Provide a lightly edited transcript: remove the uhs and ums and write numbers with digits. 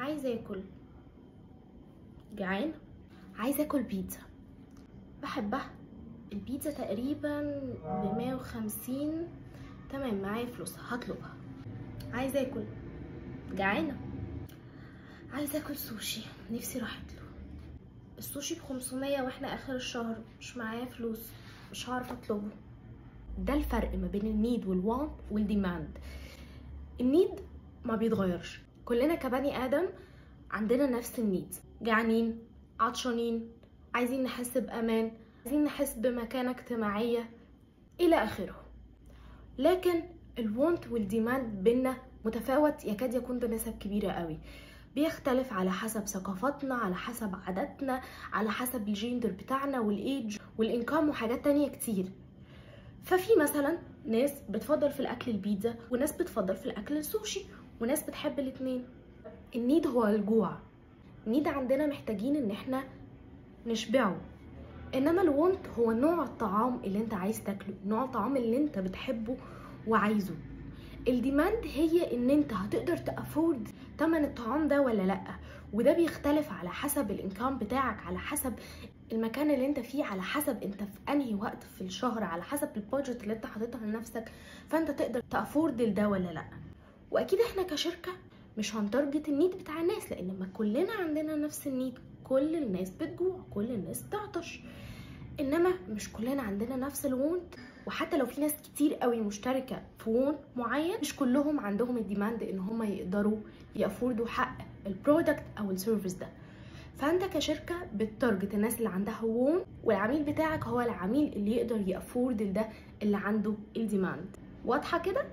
عايزه اكل، جعان، عايزه اكل بيتزا، بحبها. البيتزا تقريبا ب150. تمام، معايا فلوس هطلبها. عايزه اكل، جعانه، عايزه اكل سوشي، نفسي راحت له. السوشي ب500 واحنا اخر الشهر، مش معايا فلوس، مش هعرف اطلبه. ده الفرق ما بين النيد والوانت والديماند. النيد ما بيتغيرش، كلنا كبني ادم عندنا نفس النيد، جعانين، عطشانين، عايزين نحس بامان، عايزين نحس بمكانة اجتماعية الى اخره. لكن الوانت والديماند بينا متفاوت يكاد يكون بنسب كبيرة قوي، بيختلف على حسب ثقافتنا، على حسب عاداتنا، على حسب الجيندر بتاعنا والايدج والانكام وحاجات تانية كتير. ففي مثلا ناس بتفضل في الاكل البيتزا، وناس بتفضل في الاكل السوشي، وناس بتحب الاتنين. النيد هو الجوع، النيد عندنا محتاجين ان احنا نشبعه. انما الوانت هو نوع الطعام اللي انت عايز تاكله، نوع الطعام اللي انت بتحبه وعايزه. الديماند هي ان انت هتقدر تافورد تمن الطعام ده ولا لا، وده بيختلف على حسب الانكام بتاعك، على حسب المكان اللي انت فيه، على حسب انت في انهي وقت في الشهر، على حسب البادجت اللي انت حاططها لنفسك، فانت تقدر تافورد ده ولا لا. واكيد احنا كشركه مش هنتارجت النيد بتاع الناس، لان ما كلنا عندنا نفس النيد، كل الناس بتجوع، كل الناس بتعطش، انما مش كلنا عندنا نفس الوونت. وحتى لو في ناس كتير قوي مشتركه في وونت معين، مش كلهم عندهم الديماند ان هم يقدروا يافوردوا حق البرودكت او السيرفيس ده. فانت كشركه بتارجت الناس اللي عندها وون، والعميل بتاعك هو العميل اللي يقدر يافورد ده اللي عنده الديماند. واضحه كده؟